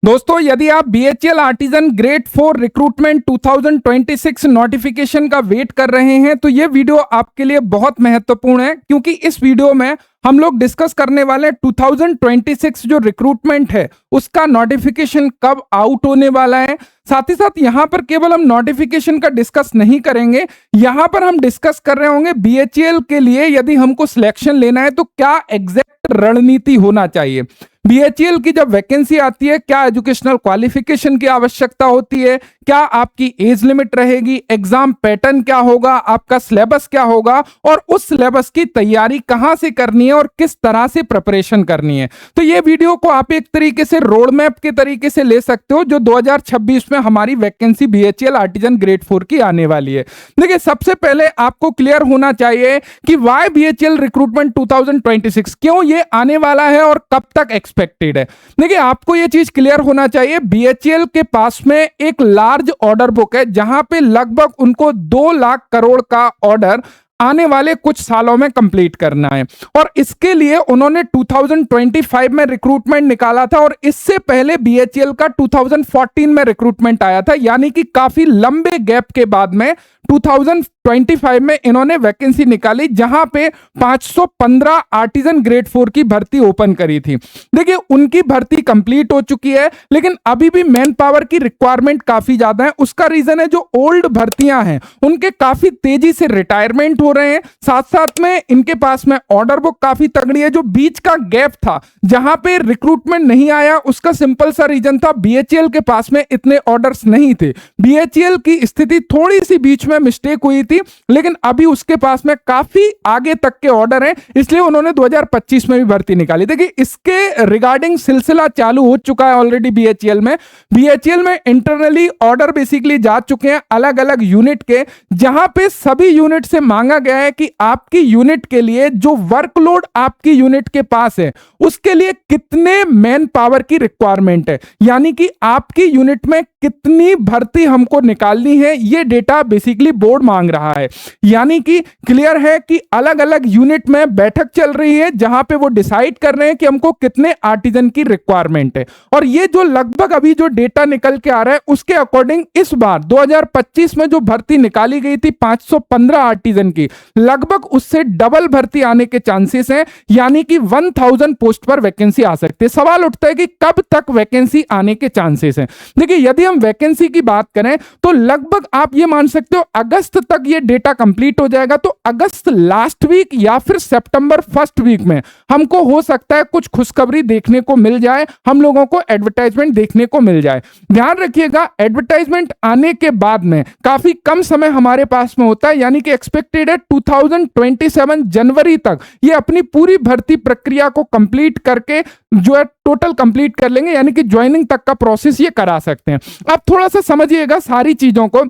दोस्तों, यदि आप BHEL artisan grade 4 recruitment 2026 notification का वेट कर रहे हैं तो ये वीडियो आपके लिए बहुत महत्वपूर्ण है, क्योंकि इस वीडियो में हम लोग डिस्कस करने वाले 2026 जो रिक्रूटमेंट है उसका नोटिफिकेशन कब आउट होने वाला है। साथ ही साथ यहाँ पर केवल हम नोटिफिकेशन का डिस्कस नहीं करेंगे, यहाँ पर हम डिस्कस कर रहे होंगे बीएचईएल के लिए यदि हमको सिलेक्शन लेना है तो क्या एग्जैक्ट रणनीति होना चाहिए। बीएचईएल की जब वैकेंसी आती है, क्या एजुकेशनल क्वालिफिकेशन की आवश्यकता होती है, क्या आपकी एज लिमिट रहेगी, एग्जाम पैटर्न क्या होगा, आपका सिलेबस क्या होगा और उस सिलेबस की तैयारी कहां से करनी है और किस तरह से प्रिपरेशन करनी है। तो ये वीडियो को आप एक तरीके से रोड मैप के तरीके से ले सकते हो जो 2026 में हमारी वैकेंसी बीएचईएल आर्टिजन ग्रेड 4 की आने वाली है। देखिए, सबसे पहले आपको क्लियर होना चाहिए कि वाई बीएचईएल रिक्रूटमेंट 2026, क्यों ये आने वाला है और कब तक एक्सपेक्टेड है। देखिए, आपको ये चीज क्लियर होना चाहिए, बीएचईएल के पास में एक लार्ज ऑर्डर बुक है जहां पे लगभग उनको 2 लाख करोड़ का ऑर्डर आने वाले कुछ सालों में कंप्लीट करना है और इसके लिए उन्होंने 2025 में रिक्रूटमेंट निकाला था और इससे पहले बीएचईएल का 2014 में रिक्रूटमेंट आया था, यानी कि काफी लंबे गैप के बाद में 2025 में इन्होंने वैकेंसी निकाली जहां पे 515 आर्टिजन ग्रेड 4 की भर्ती ओपन करी थी। देखिए, उनकी भर्ती कंप्लीट हो चुकी है, लेकिन अभी भी मैन पावर की रिक्वायरमेंट काफी ज्यादा है। उसका रीजन है जो ओल्ड भर्तियां हैं उनके काफी तेजी से रिटायरमेंट हो रहे हैं, साथ साथ में इनके पास में ऑर्डर बुक काफी तगड़ी है। जो बीच का गैप था जहां पे रिक्रूटमेंट नहीं आया, उसका सिंपल सा रीजन था बीएचईएल के पास में इतने ऑर्डर्स नहीं थे। बीएचईएल की स्थिति थोड़ी सी बीच में मिस्टेक हुई थी, लेकिन अभी उसके पास में काफी आगे तक के ऑर्डर हैं, इसलिए उन्होंने 2025 में भी भर्ती निकाली। देखिए, इसके रिगार्डिंग सिलसिला चालू हो चुका है ऑलरेडी बीएचईएल में। बीएचईएल में इंटरनली ऑर्डर बेसिकली जा चुके हैं अलग अलग यूनिट के, जहां पे सभी यूनिट से मांगा गया है कि आपकी यूनिट के लिए जो वर्कलोड आपकी यूनिट के पास है उसके लिए कितने मैन पावर की रिक्वायरमेंट है, यानी कि आपकी यूनिट में कितनी भर्ती हमको निकालनी है, ये डेटा बेसिकली बोर्ड मांग रहा है। यानी कि क्लियर है कि अलग अलग यूनिट में बैठक चल रही है जहां पे वो डिसाइड कर रहे हैं कि हमको कितने आर्टिजन की रिक्वायरमेंट है। और ये जो लगभग अभी जो डेटा निकल के आ रहा है उसके अकॉर्डिंग इस बार 2025 में जो भर्ती निकाली गई थी 515 आर्टिजन की, लगभग उससे डबल भर्ती आने के चांसेस हैं, यानी कि 1000 पोस्ट पर वैकेंसी आ सकती है। सवाल उठता है कि कब तक वैकेंसी आने के चांसेस हैं। देखिए, यदि हम वैकेंसी की बात करें तो लगभग आप ये मान सकते हो अगस्त तक ये डेटा कंप्लीट हो जाएगा। तो अगस्त लास्ट वीक या फिर सितंबर फर्स्ट वीक में हमको हो सकता है कुछ खुशखबरी देखने को मिल जाए, हम लोगों को एडवर्टाइजमेंट देखने को मिल जाए। ध्यान रखिएगा, एडवर्टाइजमेंट आने के बाद में काफी कम समय हमारे पास में होता है, यानी कि एक्सपेक्टेड है 2027 जनवरी तक ये अपनी पूरी भर्ती प्रक्रिया को कंप्लीट करके जो है टोटल कंप्लीट कर लेंगे, यानी कि ज्वाइनिंग तक का प्रोसेस ये करा सकते हैं। अब थोड़ा सा समझिएगा सारी चीजों को।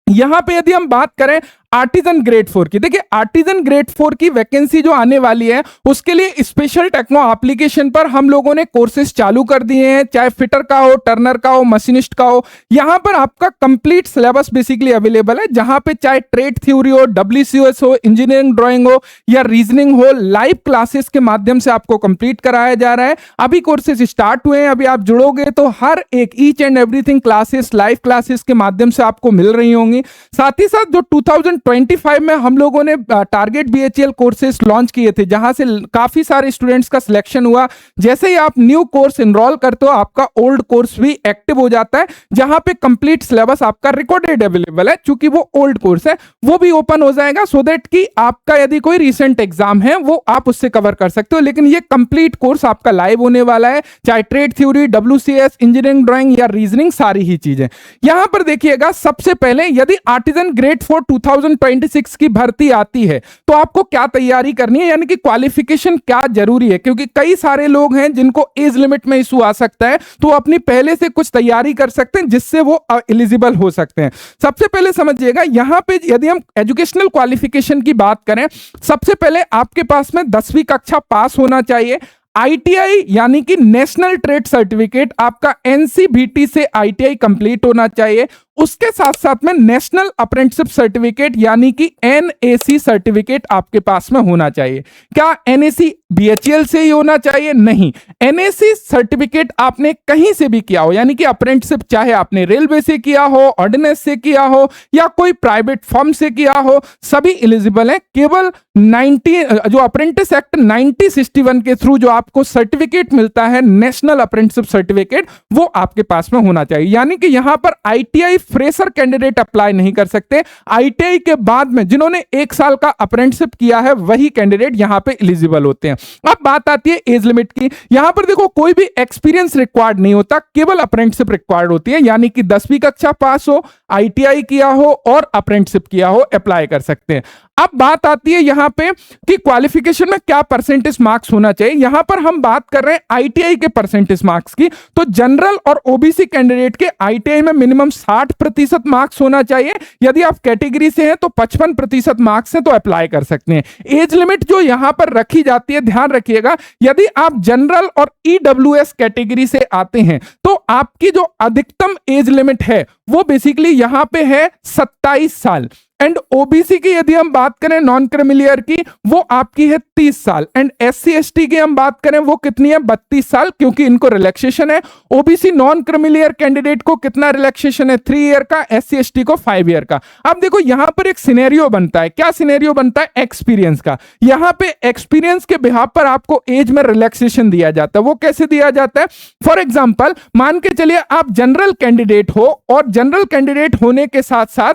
यहां पे यदि हम बात करें आर्टिजन ग्रेड 4 की, देखिए आर्टिजन ग्रेड 4 की वैकेंसी जो आने वाली है उसके लिए स्पेशल टेक्नो एप्लीकेशन पर हम लोगों ने कोर्सेज चालू कर दिए हैं, चाहे फिटर का हो, टर्नर का हो, मशीनिस्ट का हो। यहां पर आपका कंप्लीट सिलेबस बेसिकली अवेलेबल है, जहां पे चाहे ट्रेड थ्योरी हो, डब्ल्यूसीएस हो, इंजीनियरिंग ड्राइंग हो या रीजनिंग हो, लाइव क्लासेस के माध्यम से आपको कंप्लीट कराया जा रहा है। अभी कोर्सेज स्टार्ट हुए हैं, अभी आप जुड़ोगे तो हर एक each and everything classes live classes के माध्यम से आपको मिल रही होंगी। साथ ही साथ जो 2025 में हम लोगों ने टारगेट बीएचईएल कोर्सेज लॉन्च किए थे, जहां से काफी सारे स्टूडेंट्स का सिलेक्शन हुआ। जैसे ही आप न्यू कोर्स इनरोल करते हो आपका ओल्ड कोर्स भी एक्टिव हो जाता है, जहां पे कंप्लीट सिलेबस आपका रिकॉर्डेड अवेलेबल है। चूंकि वो ओल्ड कोर्स है वो भी ओपन हो जाएगा, सो दैट कि आपका यदि कोई रिसेंट एग्जाम है वो आप उससे कवर कर सकते हो। लेकिन ये कंप्लीट कोर्स आपका लाइव होने वाला है, चाहे ट्रेड थ्योरी, डब्ल्यूसीएस, इंजीनियरिंग ड्राइंग या रीजनिंग, सारी ही चीजें। यहां पर देखिएगा, सबसे पहले यदि आर्टिजन ग्रेड 4 2026 की भर्ती आती है तो आपको क्या तैयारी करनी है, यानी कि क्वालिफिकेशन क्या जरूरी है, क्योंकि कई सारे लोग हैं जिनको एज लिमिट में इशू आ सकता है, तो अपनी पहले से कुछ तैयारी कर सकते हैं जिससे वो एलिजिबल हो सकते हैं। सबसे पहले समझिएगा, यहां पे यदि हम एजुकेशनल क्वालिफिकेशन की बात करें, सबसे पहले आपके पास में 10वीं कक्षा पास होना चाहिए। आईटीआई यानी कि नेशनल ट्रेड सर्टिफिकेट आपका एनसीबीटी से आईटीआई कंप्लीट होना चाहिए। उसके साथ साथ में नेशनल अप्रेंटिसशिप सर्टिफिकेट यानी कि एनएसी सर्टिफिकेट आपके पास में होना चाहिए। क्या एनएसी बीएचईएल से ही होना चाहिए? नहीं, एनएसी सर्टिफिकेट आपने कहीं से भी किया हो, यानी कि अप्रेंटिसशिप चाहे आपने रेलवे से किया हो, ऑर्डिनेंस से किया हो या कोई प्राइवेट फर्म से किया हो, सभी एलिजिबल है। केवल 90 जो अप्रेंटिस एक्ट 1961 के थ्रू जो आपको सर्टिफिकेट मिलता है नेशनल अप्रेंटिसशिप सर्टिफिकेट, वो आपके पास में होना चाहिए। यानी कि यहां पर आईटीआई फ्रेशर कैंडिडेट अप्लाई नहीं कर सकते। आईटीआई के बाद में जिन्होंने 1 साल का अप्रेंटिसशिप किया है वही कैंडिडेट यहां पे एलिजिबल होते हैं। अब बात आती है एज लिमिट की। यहां पर देखो कोई भी एक्सपीरियंस रिक्वायर्ड नहीं होता, केवल अप्रेंटिसशिप रिक्वायर्ड होती है। यानी कि 10वीं कक्षा पास हो, आईटीआई किया हो और अप्रेंटिसशिप किया हो, अप्लाई कर सकते हैं। अब बात आती है यहां पे कि क्वालिफिकेशन में क्या परसेंटेज मार्क्स होना चाहिए। यहां पर हम बात कर रहे हैं आईटीआई के परसेंटेज मार्क्स की, तो जनरल और ओबीसी कैंडिडेट के आईटीआई में मिनिमम 60% मार्क्स होना चाहिए। यदि आप कैटेगरी से हैं तो 55% मार्क्स हैं तो अप्लाई कर सकते हैं। एज लिमिट जो यहां पर रखी जाती है, ध्यान रखिएगा, यदि आप जनरल और ईडब्ल्यूएस कैटेगरी से आते हैं तो आपकी जो अधिकतम एज लिमिट है वो बेसिकली यहां पे है 27 साल। एंड ओबीसी की यदि हम बात करें नॉन क्रिमिलियर की, वो आपकी है 30 साल। एंड एससी एसटी की हम बात करें वो कितनी है, 32 साल, क्योंकि इनको रिलैक्सेशन है। ओबीसी नॉन क्रिमिलियर कैंडिडेट को कितना रिलैक्सेशन है, 3 ईयर का, एससी एसटी को 5 ईयर का। अब देखो यहां पर एक सिनेरियो बनता है, क्या सिनेरियो बनता है, एक्सपीरियंस का। यहां पे एक्सपीरियंस के बिहाफ पर आपको एज में रिलैक्सेशन दिया जाता है। वो कैसे दिया जाता है, फॉर एग्जाम्पल मान के चलिए आप जनरल कैंडिडेट हो और जनरल कैंडिडेट होने के साथ साथ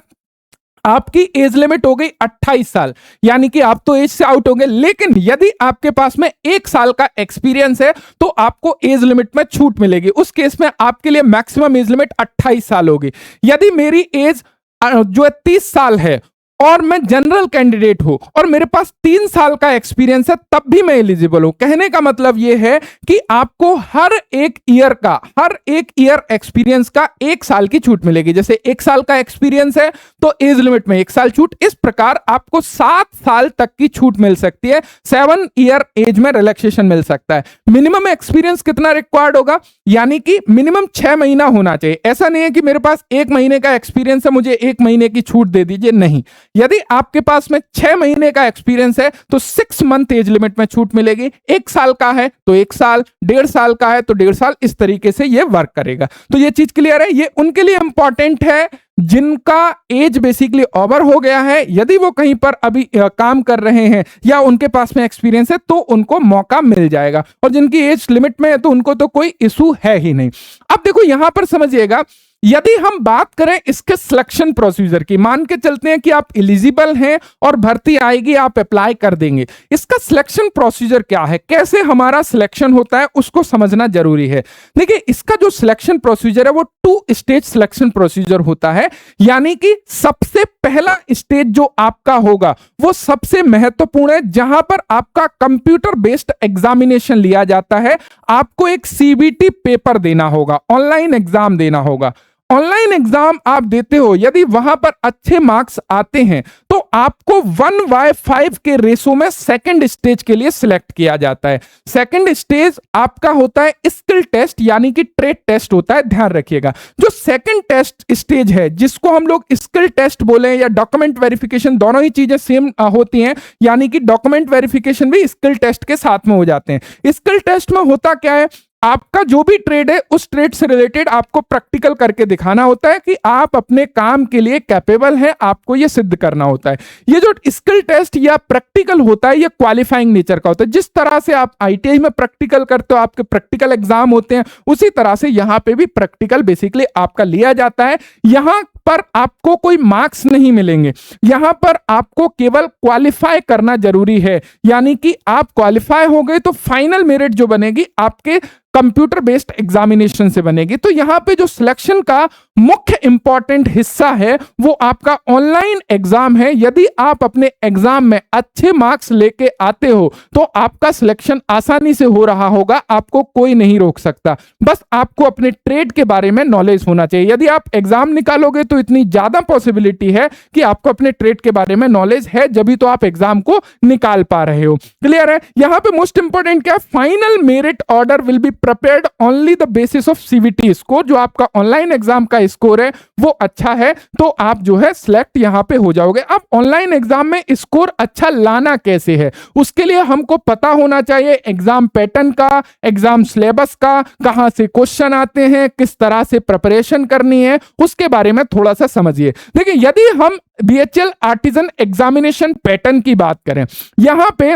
आपकी एज लिमिट हो गई 28 साल, यानी कि आप तो एज से आउट होंगे। लेकिन यदि आपके पास में 1 साल का एक्सपीरियंस है तो आपको एज लिमिट में छूट मिलेगी। उस केस में आपके लिए मैक्सिमम एज लिमिट 28 साल होगी। यदि मेरी एज जो है 30 साल है और मैं जनरल कैंडिडेट हूं और मेरे पास 3 साल का एक्सपीरियंस है, तब भी मैं एलिजिबल हूं। कहने का मतलब यह है कि आपको हर एक ईयर एक्सपीरियंस का 1 साल की छूट मिलेगी। जैसे 1 साल का एक्सपीरियंस है तो एज लिमिट में 1 साल छूट। इस प्रकार आपको 7 साल तक की छूट मिल सकती है। 7 ईयर एज में रिलैक्सेशन मिल सकता है। मिनिमम एक्सपीरियंस कितना रिक्वायर्ड होगा, यानी कि मिनिमम 6 महीना होना चाहिए। ऐसा नहीं है कि मेरे पास 1 महीने का एक्सपीरियंस है मुझे 1 महीने की छूट दे दीजिए, नहीं। यदि आपके पास में 6 महीने का एक्सपीरियंस है तो 6 मंथ एज लिमिट में छूट मिलेगी। 1 साल का है तो 1 साल, 1.5 साल का है तो 1.5 साल, इस तरीके से ये वर्क करेगा। तो ये चीज क्लियर है। ये उनके लिए इंपॉर्टेंट है जिनका एज बेसिकली ओवर हो गया है। यदि वो कहीं पर अभी काम कर रहे हैं या उनके पास में एक्सपीरियंस है तो उनको मौका मिल जाएगा, और जिनकी एज लिमिट में है तो उनको तो कोई इशू है ही नहीं। अब देखो यहां पर समझिएगा, यदि हम बात करें इसके सिलेक्शन प्रोसीजर की, मान के चलते हैं कि आप एलिजिबल हैं और भर्ती आएगी, आप अप्लाई कर देंगे। इसका सिलेक्शन प्रोसीजर क्या है, कैसे हमारा सिलेक्शन होता है, उसको समझना जरूरी है। देखिए इसका जो सिलेक्शन प्रोसीजर है वो 2 स्टेज सिलेक्शन प्रोसीजर होता है। यानी कि सबसे पहला स्टेज जो आपका होगा वो सबसे महत्वपूर्ण है, जहां पर आपका कंप्यूटर बेस्ड एग्जामिनेशन लिया जाता है। आपको एक सीबीटी पेपर देना होगा, ऑनलाइन एग्जाम देना होगा। ऑनलाइन एग्जाम आप देते हो, यदि वहां पर अच्छे मार्क्स आते हैं तो आपको 1/5 के रेशो में सेकंड स्टेज के लिए सिलेक्ट किया जाता है। सेकंड स्टेज आपका होता है स्किल टेस्ट, यानी कि ट्रेड टेस्ट होता है। ध्यान रखिएगा, जो सेकंड टेस्ट स्टेज है जिसको हम लोग स्किल टेस्ट बोले या डॉक्यूमेंट वेरिफिकेशन, दोनों ही चीजें सेम होती हैं। यानी कि डॉक्यूमेंट वेरिफिकेशन भी स्किल टेस्ट के साथ में हो जाते हैं। स्किल टेस्ट में होता क्या है, आपका जो भी ट्रेड है उस ट्रेड से रिलेटेड आपको प्रैक्टिकल करके दिखाना होता है कि आप अपने काम के लिए कैपेबल हैं, आपको यह सिद्ध करना होता है। ये जो स्किल टेस्ट या प्रैक्टिकल होता है ये क्वालिफाइंग नेचर का होता है। जिस तरह से आप आईटीआई में प्रैक्टिकल करते हो, आपके प्रैक्टिकल एग्जाम होते हैं, उसी तरह से यहां पे भी प्रैक्टिकल बेसिकली आपका लिया जाता है। यहां पर आपको कोई मार्क्स नहीं मिलेंगे, यहां पर आपको केवल क्वालिफाई करना जरूरी है। यानी कि आप क्वालिफाई हो गए तो फाइनल मेरिट जो बनेगी आपके कंप्यूटर बेस्ड एग्जामिनेशन से बनेगी। तो यहां पे जो सिलेक्शन का मुख्य इंपॉर्टेंट हिस्सा है वो आपका ऑनलाइन एग्जाम है। यदि आप अपने एग्जाम में अच्छे मार्क्स लेके आते हो तो आपका सिलेक्शन आसानी से हो रहा होगा, आपको कोई नहीं रोक सकता। बस आपको अपने ट्रेड के बारे में नॉलेज होना चाहिए। यदि आप एग्जाम निकालोगे तो इतनी ज्यादा पॉसिबिलिटी है कि आपको अपने ट्रेड के बारे में नॉलेज है, जब तो आप एग्जाम को निकाल पा रहे हो। क्लियर है। यहां पे मोस्ट इंपॉर्टेंट क्या है, final merit order will be prepared only the basis of CVT score, जो आपका ऑनलाइन एग्जाम का स्कोर है वो अच्छा है तो आप जो है सिलेक्ट यहां पे हो जाओगे। अब ऑनलाइन एग्जाम में स्कोर अच्छा लाना कैसे है, उसके लिए हमको पता होना चाहिए एग्जाम पैटर्न का, एग्जाम सिलेबस का, कहां से क्वेश्चन आते हैं, किस तरह से प्रिपरेशन करनी है, उसके बारे में थोड़ा सा समझिए। देखिए, यदि हम बीएचएल आर्टिजन एग्जामिनेशन पैटर्न की बात करें, यहां पे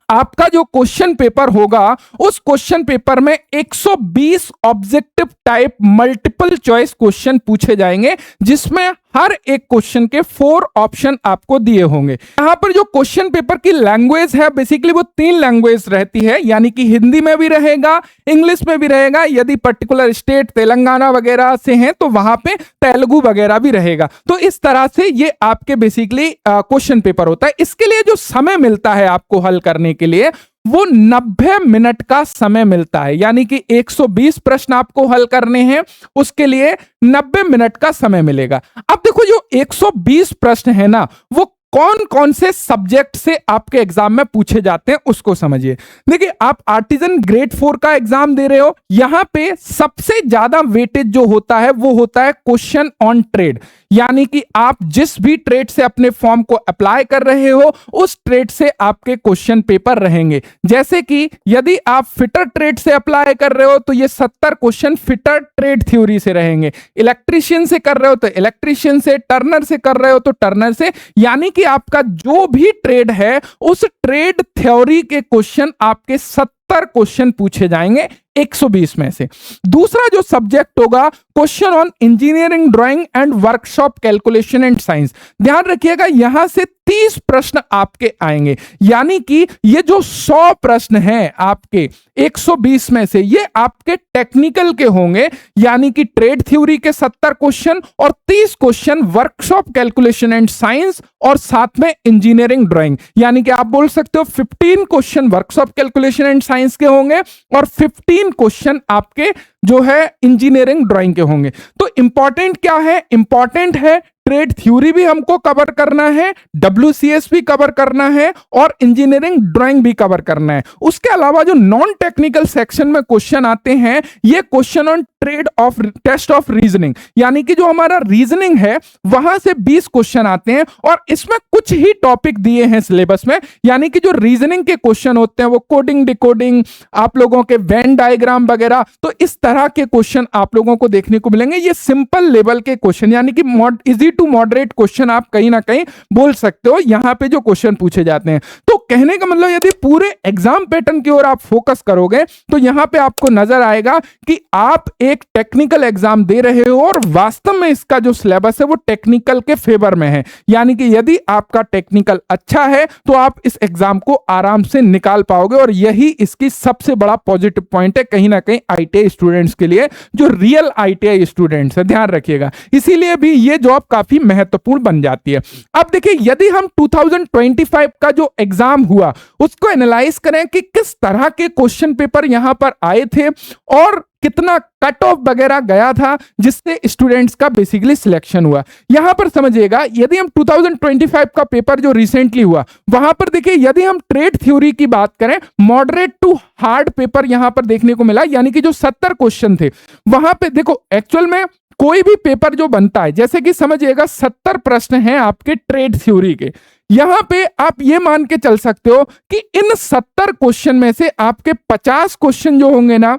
आपका जो क्वेश्चन पेपर होगा उस क्वेश्चन पेपर में 120 objective type multiple choice question पूछे जाएंगे, जिसमें हर एक क्वेश्चन के 4 ऑप्शन आपको दिए होंगे। यहां पर जो क्वेश्चन पेपर की लैंग्वेज है बेसिकली वो 3 लैंग्वेज रहती है, यानी कि हिंदी में भी रहेगा, इंग्लिश में भी रहेगा, यदि पर्टिकुलर स्टेट तेलंगाना वगैरह से हैं तो वहां पे तेलुगु वगैरह भी रहेगा। तो इस तरह से ये आपके बेसिकली क्वेश्चन पेपर होता है। इसके लिए जो समय मिलता है आपको हल करने के लिए वो 90 मिनट का समय मिलता है, यानी कि 120 प्रश्न आपको हल करने हैं, उसके लिए 90 मिनट का समय मिलेगा। अब देखो, जो 120 प्रश्न है ना वो कौन कौन से सब्जेक्ट से आपके एग्जाम में पूछे जाते हैं उसको समझिए। देखिए, आप आर्टिजन ग्रेड 4 का एग्जाम दे रहे हो, यहां पे सबसे ज्यादा वेटेज जो होता है वो होता है क्वेश्चन ऑन ट्रेड, यानी कि आप जिस भी ट्रेड से अपने फॉर्म को अप्लाई कर रहे हो उस ट्रेड से आपके क्वेश्चन पेपर रहेंगे। जैसे कि यदि आप फिटर ट्रेड से अप्लाई कर रहे हो तो ये 70 क्वेश्चन फिटर ट्रेड थ्योरी से रहेंगे, इलेक्ट्रीशियन से कर रहे हो तो इलेक्ट्रीशियन से, टर्नर से कर रहे हो तो टर्नर से, यानी कि आपका जो भी ट्रेड है उस ट्रेड थ्योरी के क्वेश्चन आपके 70 क्वेश्चन पूछे जाएंगे 120 में से। दूसरा जो सब्जेक्ट होगा question on engineering drawing and workshop calculation and science. ध्यान रखिएगा, यहां से 30 प्रश्न आपके आएंगे, यानी कि ये जो 100 प्रश्न हैं आपके 120 में से ये आपके टेक्निकल के होंगे, यानी कि ट्रेड थ्योरी के 70 क्वेश्चन और 30 question workshop calculation and science और साथ में इंजीनियरिंग ड्राइंग, यानी कि आप बोल सकते हो 15 question workshop calculation and science के होंगे और 15 क्वेश्चन आपके जो है इंजीनियरिंग ड्राइंग के होंगे। तो इंपॉर्टेंट क्या है, इंपॉर्टेंट है ट्रेड थ्योरी भी हमको कवर करना है, WCS भी कवर करना है और इंजीनियरिंग ड्राइंग भी कवर करना है। उसके अलावा जो नॉन टेक्निकल सेक्शन में क्वेश्चन आते हैं ये question on trade of test of reasoning, यानी कि जो हमारा रीजनिंग है वहां से 20 क्वेश्चन आते हैं और इसमें कुछ ही टॉपिक दिए हैं सिलेबस में, यानी कि जो रीजनिंग के क्वेश्चन होते हैं वो कोडिंग, डिकोडिंग, आप लोगों के वेन डायग्राम वगैरह, तो इस तरह के क्वेश्चन आप लोगों को देखने को मिलेंगे। ये सिंपल लेवल के क्वेश्चन, यानी कि इजी टू मॉडरेट क्वेश्चन आप कहीं ना कहीं बोल सकते हो यहां पे जो क्वेश्चन पूछे जाते हैं। तो कहने का मतलब यदि पूरे एग्जाम पैटर्न की ओर आप फोकस करोगे तो यहां पे आपको नजर आएगा कि आप एक टेक्निकल एग्जाम दे रहे हो और वास्तव में इसका जो सिलेबस है वो टेक्निकल के फेवर में है, यानी कि यदि आपका टेक्निकल अच्छा है तो आप इस एग्जाम को आराम से निकाल पाओगे और यही इसकी सबसे बड़ा पॉजिटिव पॉइंट है कहीं ना कहीं आईटीआई स्टूडेंट्स के लिए, जो रियल आईटीआई स्टूडेंट्स है, ध्यान रखिएगा। इसीलिए भी ये जॉब काफी महत्वपूर्ण बन जाती है। अब देखिए, यदि हम 2025 का जो एग्जाम हुआ उसको एनालाइज करें कि किस तरह के क्वेश्चन पेपर यहां पर आए थे और कितना कट ऑफ वगैरह गया था जिससे स्टूडेंट्स का बेसिकली सिलेक्शन हुआ, यहां पर समझिएगा। यदि हम 2025 का पेपर जो रिसेंटली हुआ वहां पर देखिए, यदि हम ट्रेड थ्योरी की बात करें, मॉडरेट टू हार्ड पेपर यहां पर देखने को मिला, यानी कि जो 70 क्वेश्चन थे वहां पे देखो एक्चुअल में कोई भी पेपर जो बनता है, जैसे कि समझिएगा 70 प्रश्न हैं आपके ट्रेड थ्योरी के, यहां पे आप ये मान के चल सकते हो कि इन 70 क्वेश्चन में से आपके 50 क्वेश्चन जो होंगे ना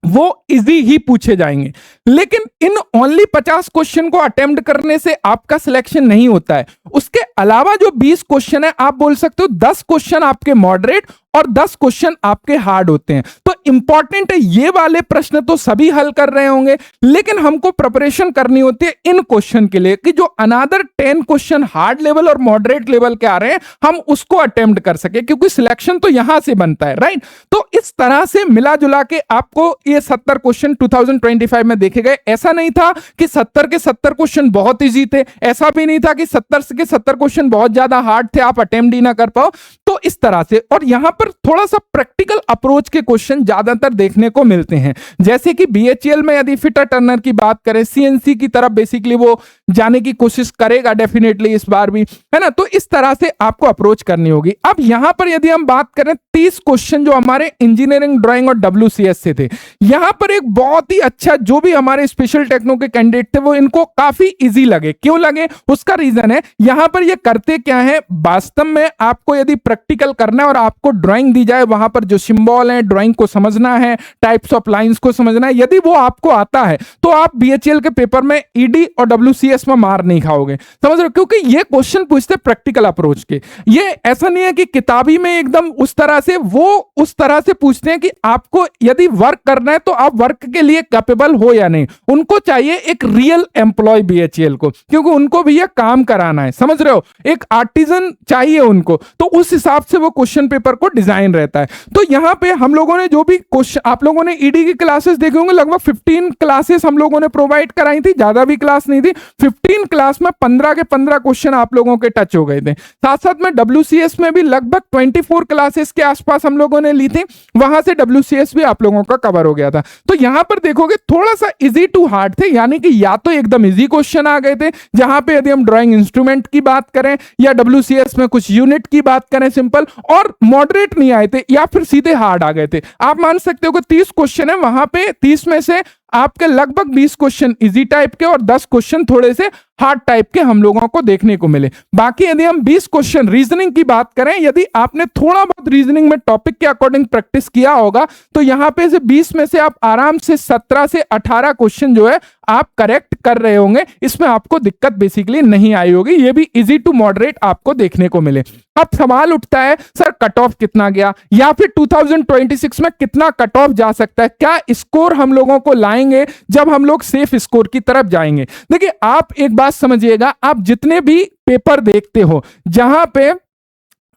वो इजी ही पूछे जाएंगे। लेकिन इन ओनली 50 क्वेश्चन को अटेम्प्ट करने से आपका सिलेक्शन नहीं होता है, उसके अलावा जो 20 क्वेश्चन है आप बोल सकते हो 10 क्वेश्चन आपके मॉडरेट और 10 क्वेश्चन आपके हार्ड होते हैं। तो इंपॉर्टेंट है, ये वाले प्रश्न तो सभी हल कर रहे होंगे, लेकिन हमको प्रिपरेशन करनी होती है इन क्वेश्चन के लिए कि जो अनदर 10 क्वेश्चन हार्ड लेवल और मॉडरेट लेवल के आ रहे हैं हम उसको अटेम्प्ट कर सके, क्योंकि सिलेक्शन तो यहां से बनता है, राइट। तो इस तरह से मिला जुला के आपको ये 70 क्वेश्चन 2025 में देखे गए। ऐसा नहीं था कि 70 के 70 क्वेश्चन बहुत इजी थे, ऐसा भी नहीं था कि 70 के 70 क्वेश्चन बहुत ज्यादा हार्ड थे आप अटेम्प्ट ही ना कर पाओ। तो तो इस तरह से, और यहां पर थोड़ा सा प्रैक्टिकल अप्रोच के क्वेश्चन ज्यादातर देखने को मिलते हैं, जैसे कि बीएचईएल में यदि फिटर टर्नर की बात करें, सीएनसी की तरफ बेसिकली वो जाने की कोशिश करेगा डेफिनेटली इस बार भी, है ना। तो इस तरह से आपको अप्रोच करनी होगी। अब यहां पर यदि हम बात करें 30 क्वेश्चन जो हमारे इंजीनियरिंग ड्राइंग और डब्ल्यूसीएस से थे, यहां पर एक बहुत ही अच्छा, जो भी हमारे स्पेशल टेक्नो के कैंडिडेट थे वो इनको काफी इजी लगे। क्यों लगे, उसका रीजन है, यहां पर ये करते क्या है, वास्तव में आपको यदि प्रैक्टिकल करना है और आपको ड्राइंग दी जाए, वहां पर जो सिंबल है ड्राइंग को समझना है, टाइप्स ऑफ लाइंस को समझना है, यदि वो आपको आता है तो आप बीएचईएल के पेपर में ईडी और डब्ल्यूसीएस में मार नहीं खाओगे, समझ रहे हो, क्योंकि ये क्वेश्चन पूछते प्रैक्टिकल अप्रोच के। ये ऐसा नहीं है कि किताबी में एकदम उस तरह से, वो उस तरह से पूछते हैं कि आपको यदि वर्क करना है तो आप वर्क के लिए कैपेबल हो या नहीं। उनको चाहिए एक रियल एम्प्लॉय बीएचईएल को, क्योंकि उनको भी ये काम कराना है, समझ रहे हो, एक आर्टिजन चाहिए उनको, तो उस हिसाब से वो क्वेश्चन पेपर को डिजाइन रहता है। तो यहां पे हम लोगों ने जो भी क्वेश्चन, आप लोगों ने ईडी की क्लासेस देखे होंगे, लगभग 15 क्लासेस हम लोगों ने प्रोवाइड कराई थी, ज्यादा भी क्लास नहीं थी। 15 क्लास में 15 के 15 क्वेश्चन आप लोगों के टच हो गए थे। साथ साथ में डब्ल्यूसीएस में भी लगभग 24 क्लासेस के आसपास हम लोगों ने ली थी, वहां से डब्ल्यूसीएस भी आप लोगों का कवर हो गया था। तो यहां पर देखोगे थोड़ा सा इजी टू हार्ड थे, यानी कि या तो एकदम इजी क्वेश्चन आ गए थे, जहां पे यदि हम ड्राइंग इंस्ट्रूमेंट की बात करें या डब्ल्यूसीएस में कुछ यूनिट की बात करें सिंपल, और मॉडरेट नहीं आए थे, या फिर सीधे हार्ड आ गए थे। आप मान सकते हो कि 30 क्वेश्चन है, वहां पे 30 में से आपके लगभग 20 क्वेश्चन इजी टाइप के और 10 क्वेश्चन थोड़े से हार्ड टाइप के हम लोगों को देखने को मिले। बाकी यदि हम 20 क्वेश्चन रीजनिंग की बात करें, यदि आपने थोड़ा बहुत रीजनिंग में टॉपिक के अकॉर्डिंग प्रैक्टिस किया होगा तो यहां पे से 20 में से आप आराम से 17 से 18 क्वेश्चन जो है आप करेक्ट कर रहे होंगे, इसमें आपको दिक्कत बेसिकली नहीं आई होगी, ये भी इजी टू मॉडरेट आपको देखने को मिले। अब सवाल उठता है, सर कट ऑफ कितना गया, या फिर 2026 में कितना कट ऑफ जा सकता है, क्या स्कोर हम लोगों को लाएंगे जब हम लोग सेफ स्कोर की तरफ जाएंगे। देखिए आप एक बात समझिएगा, आप जितने भी पेपर देखते हो जहां पे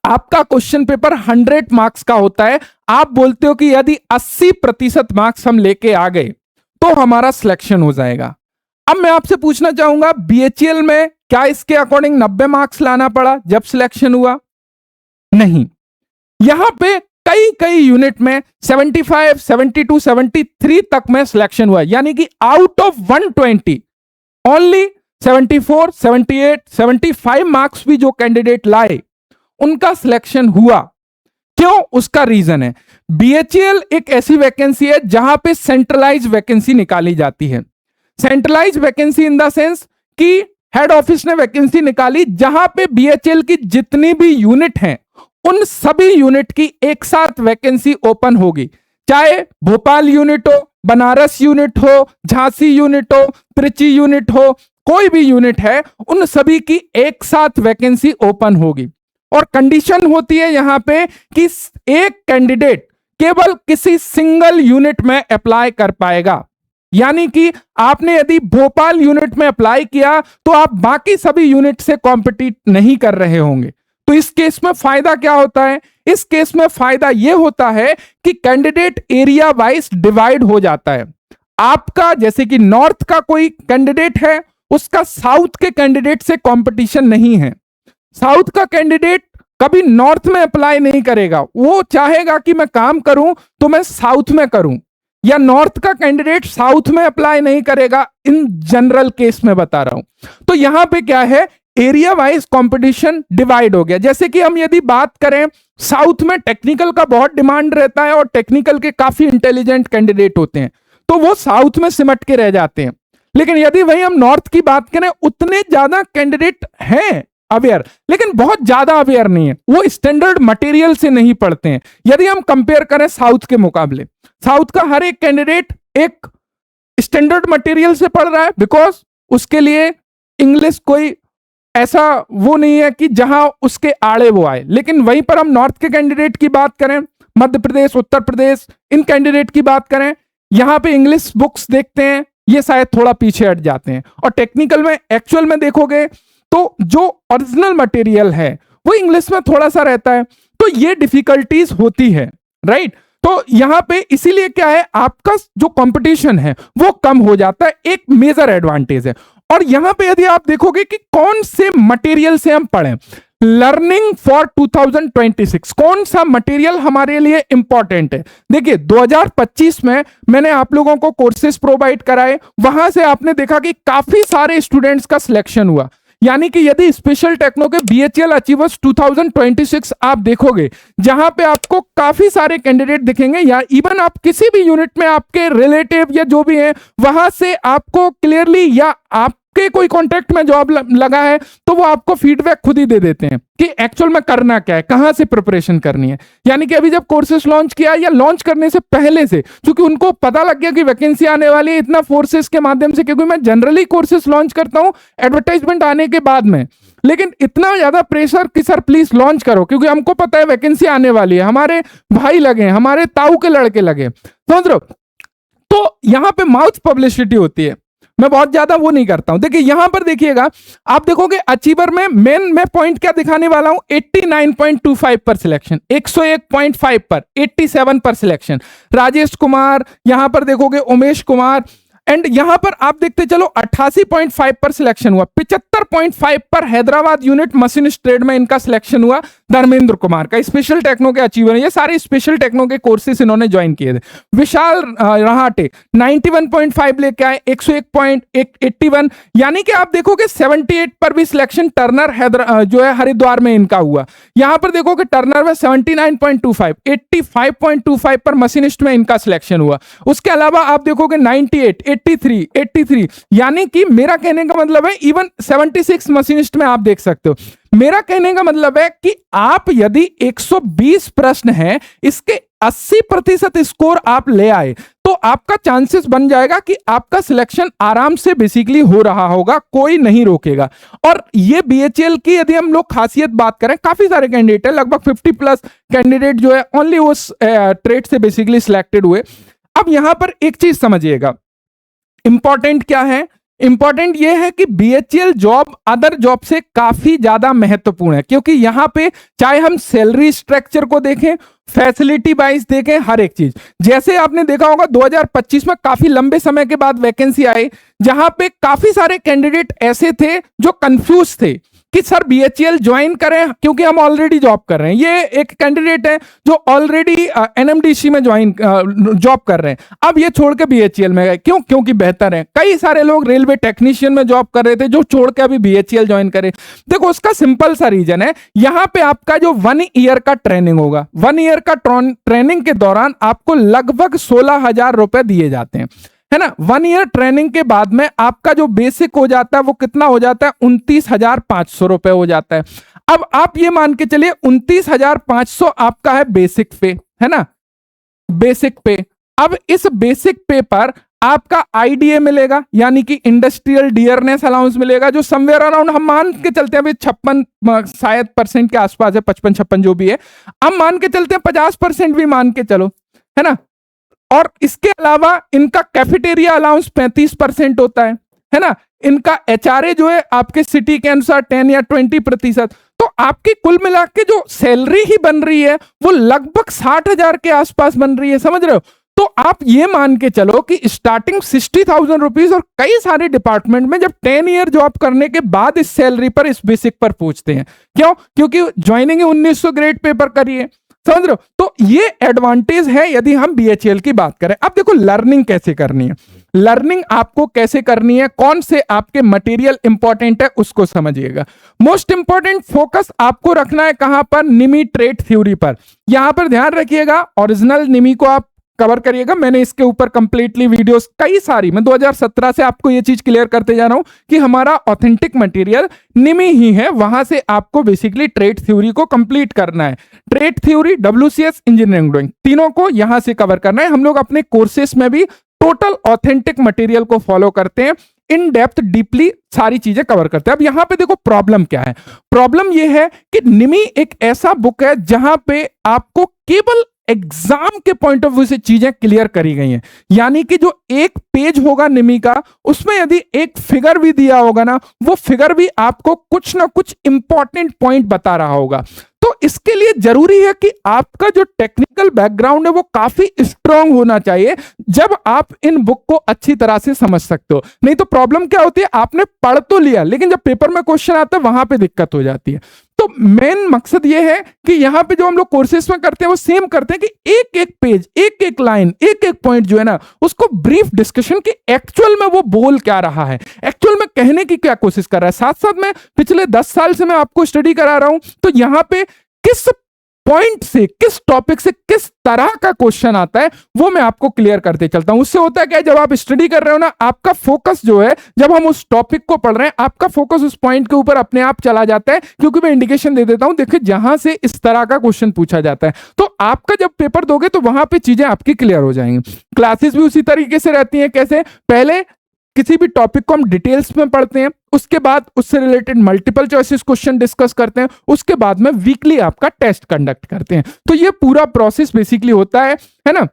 आपका क्वेश्चन पेपर 100 मार्क्स का होता है, आप बोलते हो कि यदि 80% मार्क्स हम लेके आ गए तो हमारा सिलेक्शन हो जाएगा। अब मैं आपसे पूछना चाहूंगा, बीएचईएल में क्या इसके अकॉर्डिंग 90 मार्क्स लाना पड़ा जब सिलेक्शन हुआ? नहीं, यहां पे कई कई यूनिट में 75, 72, 73 तक में सिलेक्शन हुआ, यानी कि आउट ऑफ 120 ओनली 74, 78, 75 मार्क्स भी जो कैंडिडेट लाए उनका सिलेक्शन हुआ। क्यों? उसका रीजन है, बीएचईएल एक ऐसी वैकेंसी है जहां पे सेंट्रलाइज वैकेंसी निकाली जाती है। Centralise vacancy in the sense कि हेड ऑफिस ने वैकेंसी निकाली जहां पे बीएचईएल की जितनी भी यूनिट हैं उन सभी यूनिट की एक साथ वैकेंसी ओपन होगी, चाहे भोपाल यूनिट हो, बनारस यूनिट हो, झांसी यूनिट हो, त्रिची यूनिट हो, कोई भी यूनिट है, उन सभी की एक साथ वैकेंसी ओपन होगी। और कंडीशन होती है यहां पे कि एक कैंडिडेट केवल किसी सिंगल यूनिट में अप्लाई कर पाएगा, यानी कि आपने यदि भोपाल यूनिट में अप्लाई किया तो आप बाकी सभी यूनिट से कॉम्पिटिट नहीं कर रहे होंगे। तो इस केस में फायदा क्या होता है? इस केस में फायदा यह होता है कि कैंडिडेट एरिया वाइज डिवाइड हो जाता है। आपका जैसे कि नॉर्थ का कोई कैंडिडेट है, उसका साउथ के कैंडिडेट से कंपटीशन नहीं है। साउथ का कैंडिडेट कभी नॉर्थ में अप्लाई नहीं करेगा, वो चाहेगा कि मैं काम करूं तो मैं साउथ में करूं, या नॉर्थ का कैंडिडेट साउथ में अप्लाई नहीं करेगा। इन जनरल केस में बता रहा हूं। तो यहां पे क्या है, एरिया वाइज कंपटीशन डिवाइड हो गया। जैसे कि हम यदि बात करें, साउथ में टेक्निकल का बहुत डिमांड रहता है और टेक्निकल के काफी इंटेलिजेंट कैंडिडेट होते हैं, तो वो साउथ में सिमट के रह जाते हैं। लेकिन यदि वही हम नॉर्थ की बात करें, उतने ज्यादा कैंडिडेट हैं अवेयर, लेकिन बहुत ज्यादा अवेयर नहीं है, वो स्टैंडर्ड मटेरियल से नहीं पढ़ते हैं। यदि हम कंपेयर करें साउथ के मुकाबले, साउथ का हर एक कैंडिडेट एक स्टैंडर्ड मटेरियल से पढ़ रहा है, बिकॉज उसके लिए इंग्लिश कोई ऐसा वो नहीं है कि जहां उसके आड़े वो आए। लेकिन वहीं पर हम नॉर्थ के कैंडिडेट की बात करें, मध्य प्रदेश, उत्तर प्रदेश, इन कैंडिडेट की बात करें, यहां पे इंग्लिश बुक्स देखते हैं, ये शायद थोड़ा पीछे हट जाते हैं। और टेक्निकल में एक्चुअल में देखोगे तो जो ओरिजिनल मटेरियल है वो इंग्लिश में थोड़ा सा रहता है, तो ये डिफिकल्टीज होती है, राइट। तो यहां पे इसीलिए क्या है, आपका जो कंपटीशन है वो कम हो जाता है, एक मेजर एडवांटेज है। और यहां पे यदि आप देखोगे कि कौन से मटेरियल से हम पढ़ें, लर्निंग फॉर 2026 कौन सा मटेरियल हमारे लिए इंपॉर्टेंट है? देखिए 2025 में मैंने आप लोगों को कोर्सेज प्रोवाइड कराए, वहां से आपने देखा कि काफी सारे स्टूडेंट्स का सिलेक्शन हुआ। यानी कि यदि स्पेशल टेक्नो के बीएचईएल अचीवर्स 2026 आप देखोगे, जहां पे आपको काफी सारे कैंडिडेट दिखेंगे, या इवन आप किसी भी यूनिट में आपके रिलेटिव या जो भी है वहां से आपको क्लियरली, या आपके कोई कॉन्ट्रैक्ट में जॉब लगा है तो वो आपको फीडबैक खुद ही दे देते हैं कि एक्चुअल में करना क्या है, कहां से प्रिपरेशन करनी है। यानी कि अभी जब कोर्सेज लॉन्च किया या लॉन्च करने से पहले से, क्योंकि उनको पता लग गया कि वैकेंसी आने वाली है, इतना फोर्सेस के माध्यम से, क्योंकि मैं जनरली कोर्सेज लॉन्च करता हूं एडवर्टाइजमेंट आने के बाद में, लेकिन इतना ज्यादा प्रेशर कि सर प्लीज लॉन्च करो, क्योंकि हमको पता है वैकेंसी आने वाली है, हमारे भाई लगे, हमारे ताऊ के लड़के लगे, समझ रहे हो। तो यहां पे माउथ पब्लिसिटी होती है, मैं बहुत ज्यादा वो नहीं करता हूं। देखिए यहां पर देखिएगा, आप देखोगे अचीवर में मेन मैं पॉइंट क्या दिखाने वाला हूं, 89.25 पर सिलेक्शन, 101.5 पर, 87 पर सिलेक्शन, राजेश कुमार, यहां पर देखोगे उमेश कुमार, एंड यहां पर आप देखते चलो 88.5 पर सिलेक्शन हुआ, 75.5 पर हैदराबाद यूनिट मशीनिस्ट ट्रेड में इनका सिलेक्शन हुआ, धर्मेंद्र कुमार का, स्पेशल टेक्नो के अचीवर, ये सारे स्पेशल टेक्नो के कोर्सेज इन्होंने ज्वाइन किए थे। विशाल रहाटे 91.5 लेके आए, 101.81, यानी कि आप देखोगे 78 पर भी सिलेक्शन टर्नर जो है हरिद्वार में इनका हुआ। यहां पर देखोगे टर्नर में 79.25, 85.25 पर मशीनिस्ट में इनका सिलेक्शन हुआ। उसके अलावा आप देखोगे 98, 83, यानी कि मेरा कहने का मतलब है इवन 76 मशीनिस्ट में आप देख सकते हो। मेरा कहने का मतलब है कि आप यदि 120 प्रश्न हैं, इसके 80% स्कोर आप ले आए तो आपका चांसेस बन जाएगा कि आपका सिलेक्शन आराम से बेसिकली हो रहा होगा, कोई नहीं रोकेगा। और ये बीएचईएल की यदि हम लोग खासियत बात करें, काफी सारे कैंडिडेट है, लगभग 50+ कैंडिडेट जो है ओनली उस ट्रेड से बेसिकली सिलेक्टेड हुए। अब यहां पर एक चीज समझिएगा, इंपॉर्टेंट क्या है, इंपॉर्टेंट यह है कि बीएचईएल जॉब अदर जॉब से काफी ज्यादा महत्वपूर्ण है, क्योंकि यहां पे चाहे हम सैलरी स्ट्रक्चर को देखें, फैसिलिटी वाइज देखें, हर एक चीज, जैसे आपने देखा होगा 2025 में काफी लंबे समय के बाद वैकेंसी आई, जहां पे काफी सारे कैंडिडेट ऐसे थे जो कंफ्यूज थे कि सर बीएचईएल ज्वाइन करें क्योंकि हम ऑलरेडी जॉब कर रहे हैं। ये एक कैंडिडेट है जो ऑलरेडी एनएमडीसी में जॉब कर रहे हैं, अब ये छोड़ के बीएचईएल में गए, क्यों? क्योंकि बेहतर है। कई सारे लोग रेलवे टेक्नीशियन में जॉब कर रहे थे जो छोड़ के अभी बीएचईएल ज्वाइन करे। देखो उसका सिंपल सा रीजन है, यहां पे आपका जो 1 ईयर का ट्रेनिंग होगा, 1 ईयर का ट्रेनिंग के दौरान आपको लगभग 16,000 रुपए दिए जाते हैं, है ना। 1 ईयर ट्रेनिंग के बाद में आपका जो बेसिक हो जाता है वो कितना हो जाता है, 29,500 रुपए हो जाता है। अब आप ये मान के चलिए 29,500 आपका है बेसिक पे, है ना, बेसिक पे। अब इस बेसिक पे पर आपका आईडीए मिलेगा, यानी कि इंडस्ट्रियल डियरनेस अलाउंस मिलेगा, जो समवेयर अराउंड हम मान के चलते हैं अभी 56 शायद % के आसपास है, 55-56 जो भी है, हम मान के चलते हैं 50% भी मान के चलो, है ना। और इसके अलावा इनका कैफेटेरिया अलाउंस 35% होता है ना। इनका एचआरए जो है आपके सिटी के अनुसार 10 या 20%। तो आपकी कुल मिला के जो सैलरी ही बन रही है वो लगभग 60,000 के आसपास बन रही है, समझ रहे हो। तो आप ये मान के चलो कि स्टार्टिंग 60,000 रुपीज, और कई सारे डिपार्टमेंट में जब 10 ईयर जॉब करने के बाद इस सैलरी पर, इस बेसिक पर पहुंचते हैं। क्यों? क्योंकि ज्वाइनिंग 1900 ग्रेड पेपर करिए, समझ रहे हो। तो ये एडवांटेज है यदि हम बीएचईएल की बात करें। अब देखो लर्निंग कैसे करनी है, लर्निंग आपको कैसे करनी है, कौन से आपके मटेरियल इंपॉर्टेंट है उसको समझिएगा। मोस्ट इंपॉर्टेंट फोकस आपको रखना है कहां पर, निमी ट्रेड थ्योरी पर। यहां पर ध्यान रखिएगा, ओरिजिनल निमी को आप कवर करिएगा। मैंने इसके ऊपर कंप्लीटली वीडियोस कई सारी, मैं 2017 से आपको ये चीज क्लियर करते जा रहा हूं कि हमारा ऑथेंटिक मटेरियल निमी ही है, वहां से आपको बेसिकली ट्रेड थ्योरी को कंप्लीट करना है। ट्रेड थ्योरी, डब्ल्यूसीएस, इंजीनियरिंग ड्राइंग, तीनों को यहां से कवर करना है। हम लोग अपने कोर्सेस में भी टोटल ऑथेंटिक मटेरियल को फॉलो करते हैं, इन डेप्थ डीपली सारी चीजें कवर करते हैं। अब यहां पे देखो प्रॉब्लम क्या है, प्रॉब्लम यह है कि निमी एक ऐसा बुक है जहां पे आपको केवल एग्जाम के पॉइंट ऑफ व्यू से चीजें क्लियर करी गई हैं। यानी कि जो एक पेज होगा निमी का, उसमें यदि एक फिगर भी दिया होगा ना, वो फिगर भी आपको कुछ ना कुछ इंपॉर्टेंट पॉइंट बता रहा होगा। तो इसके लिए जरूरी है कि आपका जो टेक्निकल बैकग्राउंड है वो काफी स्ट्रांग होना चाहिए, जब आप इन बुक को अच्छी तरह से समझ सकते हो। नहीं तो प्रॉब्लम क्या होती है, आपने पढ़ तो लिया लेकिन जब पेपर में क्वेश्चन आता है वहां पे दिक्कत हो जाती है। तो मेन मकसद ये है कि यहाँ पे जो हम लोग कोर्सेस में करते हैं वो सेम करते हैं कि एक एक पेज, एक एक लाइन, एक एक पॉइंट जो है ना उसको ब्रीफ डिस्कशन की एक्चुअल में वो बोल क्या रहा है, एक्चुअल में कहने की क्या कोशिश कर रहा है। साथ साथ में पिछले 10 साल से मैं आपको स्टडी करा रहा हूं, तो यहाँ पे किस पॉइंट से, किस टॉपिक से किस तरह का क्वेश्चन आता है वो मैं आपको क्लियर करते चलता हूं। उससे होता है क्या, जब आप स्टडी कर रहे हो ना, आपका फोकस जो है, जब हम उस टॉपिक को पढ़ रहे हैं, आपका फोकस उस पॉइंट के ऊपर अपने आप चला जाता है, क्योंकि मैं इंडिकेशन दे देता हूं, देखिए जहां से इस तरह का क्वेश्चन पूछा जाता है, तो आपका जब पेपर दोगे तो वहां पे चीजें आपकी क्लियर हो जाएंगी। क्लासेस भी उसी तरीके से रहती हैं। कैसे, पहले किसी भी टॉपिक को हम डिटेल्स में पढ़ते हैं, उसके बाद उससे related multiple choices question discuss करते हैं, उसके बाद में वीकली आपका टेस्ट कंडक्ट करते हैं। तो ये पूरा प्रोसेस बेसिकली होता है ना।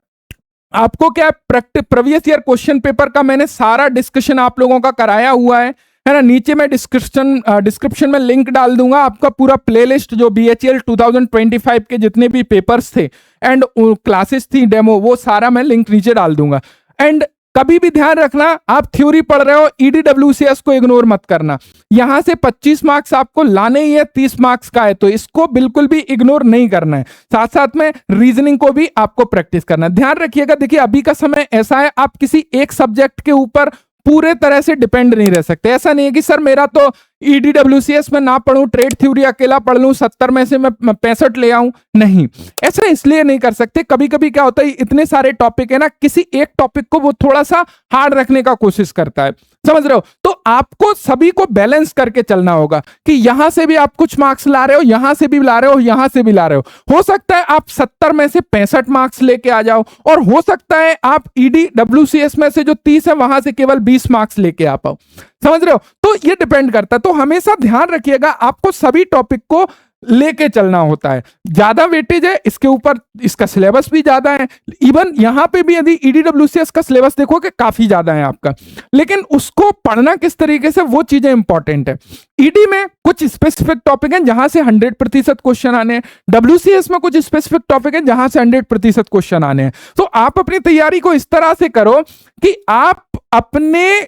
आपको क्या, प्रीवियस ईयर क्वेश्चन पेपर का मैंने सारा डिस्कशन आप लोगों का कराया हुआ है ना। नीचे मैं डिस्क्रिप्शन में लिंक डाल दूंगा, आपका पूरा प्लेलिस्ट जो BHEL 2025 के जितने भी पेपर्स थे एंड क्लासेस थी डेमो, वो सारा मैं लिंक नीचे डाल दूंगा। एंड कभी भी ध्यान रखना, आप थ्योरी पढ़ रहे हो, EDWCS को इग्नोर मत करना। यहां से 25 मार्क्स आपको लाने ही है, 30 मार्क्स का है, तो इसको बिल्कुल भी इग्नोर नहीं करना है। साथ साथ में रीजनिंग को भी आपको प्रैक्टिस करना है। ध्यान रखिएगा, देखिए अभी का समय ऐसा है, आप किसी एक सब्जेक्ट के ऊपर पूरे तरह से डिपेंड नहीं रह सकते। ऐसा नहीं है कि सर मेरा तो EDWCS में ना पढ़ूं, ट्रेड थ्योरी अकेला पढ़ लूं, 70 में से मैं 65 ले आऊं, नहीं, ऐसा इसलिए नहीं कर सकते। कभी कभी क्या होता है, इतने सारे टॉपिक है ना, किसी एक टॉपिक को वो थोड़ा सा हार्ड रखने का कोशिश करता है, समझ रहे हो। तो आपको सभी को बैलेंस करके चलना होगा कि यहां से भी आप कुछ मार्क्स ला रहे हो, यहां से भी ला रहे हो, यहां से भी ला रहे हो सकता है आप 70 में से 65 मार्क्स लेके आ जाओ, और हो सकता है आप EDWCS में से जो 30 है वहां से केवल 20 मार्क्स लेके आ पाओ, समझ रहे हो। तो ये डिपेंड करता है। तो हमेशा ध्यान रखिएगा, आपको सभी टॉपिक को लेके चलना होता है। ज्यादा वेटेज है इसके ऊपर, इसका सिलेबस भी ज्यादा है। इवन यहां पे भी यदि EDWCS का सिलेबस देखोगे काफी ज्यादा है आपका, लेकिन उसको पढ़ना किस तरीके से, वो चीजें इंपॉर्टेंट है। ED में कुछ स्पेसिफिक टॉपिक हैं जहां से 100% क्वेश्चन आने हैं, WCS में कुछ स्पेसिफिक टॉपिक है जहां से 100% क्वेश्चन आने हैं। तो आप अपनी तैयारी को इस तरह से करो कि आप अपने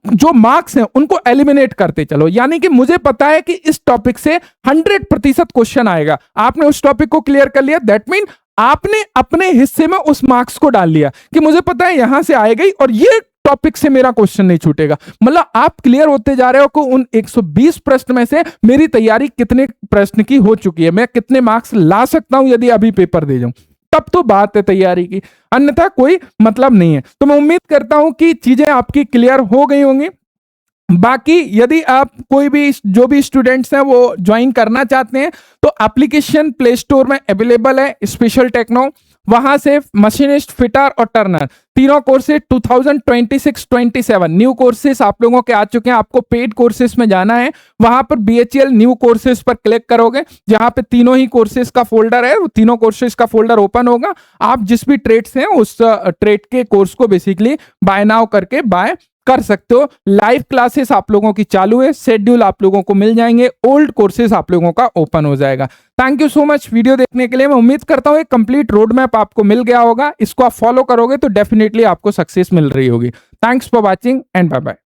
जो मार्क्स हैं उनको एलिमिनेट करते चलो। यानी कि मुझे पता है कि इस टॉपिक से 100% क्वेश्चन आएगा, आपने उस टॉपिक को क्लियर कर लिया, दैट मीन आपने अपने हिस्से में उस मार्क्स को डाल लिया कि मुझे पता है यहां से आएगा ही और ये टॉपिक से मेरा क्वेश्चन नहीं छूटेगा। मतलब आप क्लियर होते जा रहे हो कि उन 120 प्रश्न में से मेरी तैयारी कितने प्रश्न की हो चुकी है, मैं कितने मार्क्स ला सकता हूं यदि अभी पेपर दे जाऊं, तब तो बात है तैयारी की, अन्यथा कोई मतलब नहीं है। तो मैं उम्मीद करता हूं कि चीजें आपकी क्लियर हो गई होंगी। बाकी यदि आप कोई भी जो भी स्टूडेंट्स हैं वो ज्वाइन करना चाहते हैं तो एप्लीकेशन प्ले स्टोर में अवेलेबल है, स्पेशल टेक्नो, वहां से मशीनिस्ट, फिटर और टर्नर तीनों कोर्सेज 2026-27 न्यू कोर्सेज आप लोगों के आ चुके हैं। आपको पेड कोर्सेज में जाना है, वहां पर BHEL न्यू कोर्सेज पर क्लिक करोगे, जहां पे तीनों ही कोर्सेज का फोल्डर है, वो तीनों कोर्सेज का फोल्डर ओपन होगा। आप जिस भी ट्रेड से हैं उस ट्रेड के कोर्स को बेसिकली बाय नाउ करके बाय कर सकते हो। लाइव क्लासेस आप लोगों की चालू है, शेड्यूल आप लोगों को मिल जाएंगे, ओल्ड कोर्सेज आप लोगों का ओपन हो जाएगा। Thank you so much video देखने के लिए। मैं उम्मीद करता हूं एक कंप्लीट रोड मैप आपको मिल गया होगा, इसको आप फॉलो करोगे तो डेफिनेटली आपको सक्सेस मिल रही होगी। Thanks for watching and bye bye.